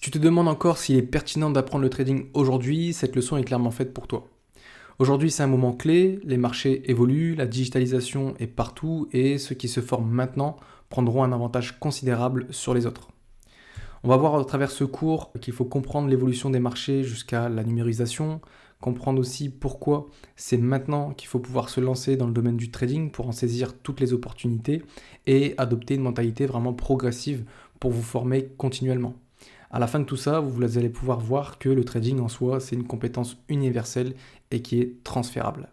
Si tu te demandes encore s'il est pertinent d'apprendre le trading aujourd'hui, cette leçon est clairement faite pour toi. Aujourd'hui, c'est un moment clé, les marchés évoluent, la digitalisation est partout et ceux qui se forment maintenant prendront un avantage considérable sur les autres. On va voir à travers ce cours qu'il faut comprendre l'évolution des marchés jusqu'à la numérisation, comprendre aussi pourquoi c'est maintenant qu'il faut pouvoir se lancer dans le domaine du trading pour en saisir toutes les opportunités et adopter une mentalité vraiment progressive pour vous former continuellement. À la fin de tout ça, vous allez pouvoir voir que le trading en soi, c'est une compétence universelle et qui est transférable.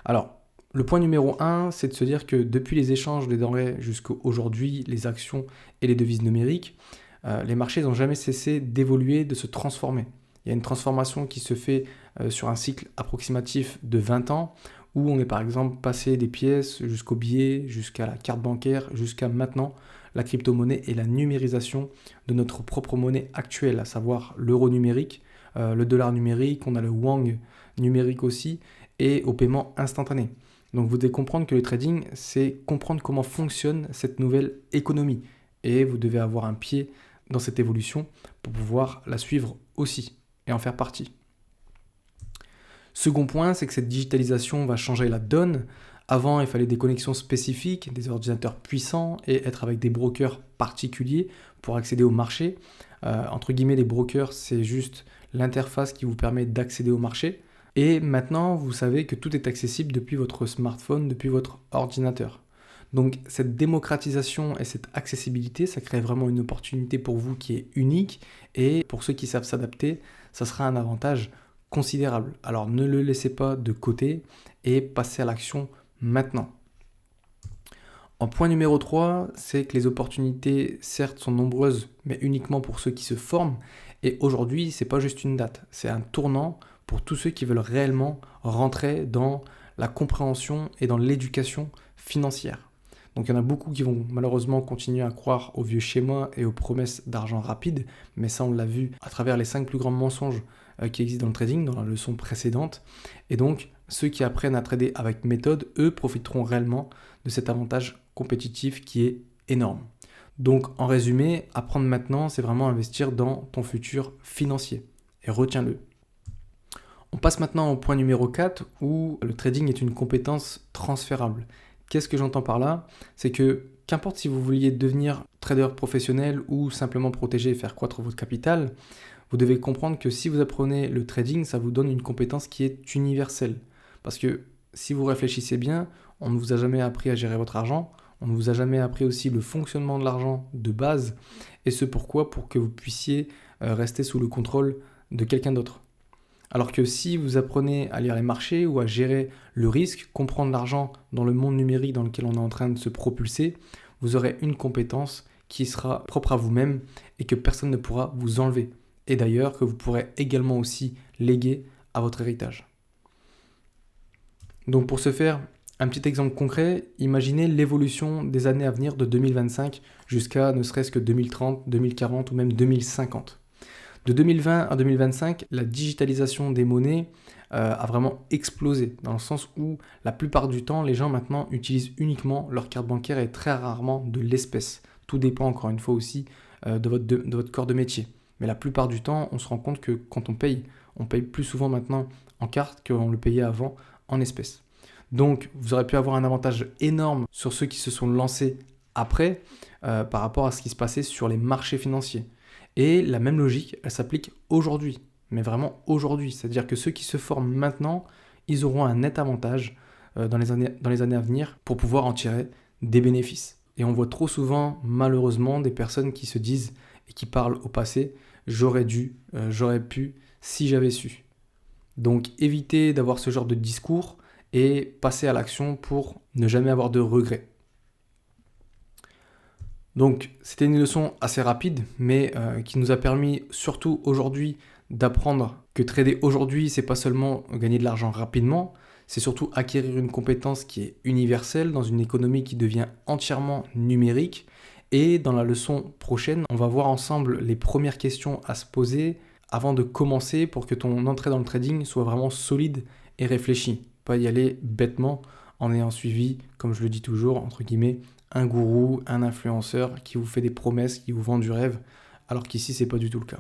Alors, le point numéro 1, c'est de se dire que depuis les échanges des denrées jusqu'à aujourd'hui, les actions et les devises numériques, les marchés n'ont jamais cessé d'évoluer, de se transformer. Il y a une transformation qui se fait sur un cycle approximatif de 20 ans, où on est par exemple passé des pièces jusqu'au billet, jusqu'à la carte bancaire, jusqu'à maintenant la crypto-monnaie et la numérisation de notre propre monnaie actuelle, à savoir l'euro numérique, le dollar numérique, on a le wang numérique aussi, et au paiement instantané. Donc vous devez comprendre que le trading, c'est comprendre comment fonctionne cette nouvelle économie. Et vous devez avoir un pied dans cette évolution pour pouvoir la suivre aussi et en faire partie. Second point, c'est que cette digitalisation va changer la donne. Avant, il fallait des connexions spécifiques, des ordinateurs puissants et être avec des brokers particuliers pour accéder au marché. Entre guillemets, les brokers, c'est juste l'interface qui vous permet d'accéder au marché. Et maintenant, vous savez que tout est accessible depuis votre smartphone, depuis votre ordinateur. Donc cette démocratisation et cette accessibilité, ça crée vraiment une opportunité pour vous qui est unique. Et pour ceux qui savent s'adapter, ça sera un avantage considérable. Alors ne le laissez pas de côté et passez à l'action maintenant. En point numéro 3, c'est que les opportunités, certes, sont nombreuses, mais uniquement pour ceux qui se forment. Et aujourd'hui, ce n'est pas juste une date, c'est un tournant pour tous ceux qui veulent réellement rentrer dans la compréhension et dans l'éducation financière. Donc il y en a beaucoup qui vont malheureusement continuer à croire aux vieux schémas et aux promesses d'argent rapide, mais ça on l'a vu à travers les 5 plus grands mensonges qui existent dans le trading, dans la leçon précédente. Et donc ceux qui apprennent à trader avec méthode, eux profiteront réellement de cet avantage compétitif qui est énorme. Donc en résumé, apprendre maintenant, c'est vraiment investir dans ton futur financier. Et retiens-le. On passe maintenant au point numéro 4 où le trading est une compétence transférable. Qu'est-ce que j'entends par là? C'est que qu'importe si vous vouliez devenir trader professionnel ou simplement protéger et faire croître votre capital, vous devez comprendre que si vous apprenez le trading, ça vous donne une compétence qui est universelle. Parce que si vous réfléchissez bien, on ne vous a jamais appris à gérer votre argent, on ne vous a jamais appris aussi le fonctionnement de l'argent de base, et ce pourquoi? Pour que vous puissiez rester sous le contrôle de quelqu'un d'autre. Alors que si vous apprenez à lire les marchés ou à gérer le risque, comprendre l'argent dans le monde numérique dans lequel on est en train de se propulser, vous aurez une compétence qui sera propre à vous-même et que personne ne pourra vous enlever. Et d'ailleurs que vous pourrez également aussi léguer à votre héritage. Donc pour ce faire, un petit exemple concret, imaginez l'évolution des années à venir de 2025 jusqu'à ne serait-ce que 2030, 2040 ou même 2050. De 2020 à 2025, la digitalisation des monnaies a vraiment explosé, dans le sens où la plupart du temps, les gens maintenant utilisent uniquement leur carte bancaire et très rarement de l'espèce. Tout dépend encore une fois aussi de votre corps de métier. Mais la plupart du temps, on se rend compte que quand on paye plus souvent maintenant en carte qu'on le payait avant en espèces. Donc vous aurez pu avoir un avantage énorme sur ceux qui se sont lancés après par rapport à ce qui se passait sur les marchés financiers. Et la même logique, elle s'applique aujourd'hui, mais vraiment aujourd'hui. C'est-à-dire que ceux qui se forment maintenant, ils auront un net avantage dans les années à venir pour pouvoir en tirer des bénéfices. Et on voit trop souvent, malheureusement, des personnes qui se disent et qui parlent au passé, j'aurais dû, j'aurais pu, si j'avais su. Donc évitez d'avoir ce genre de discours et passez à l'action pour ne jamais avoir de regrets. Donc c'était une leçon assez rapide, mais qui nous a permis surtout aujourd'hui d'apprendre que trader aujourd'hui, c'est pas seulement gagner de l'argent rapidement, c'est surtout acquérir une compétence qui est universelle dans une économie qui devient entièrement numérique. Et dans la leçon prochaine, on va voir ensemble les premières questions à se poser avant de commencer pour que ton entrée dans le trading soit vraiment solide et réfléchie. Pas y aller bêtement en ayant suivi, comme je le dis toujours, entre guillemets, un gourou, un influenceur qui vous fait des promesses, qui vous vend du rêve, alors qu'ici, c'est pas du tout le cas.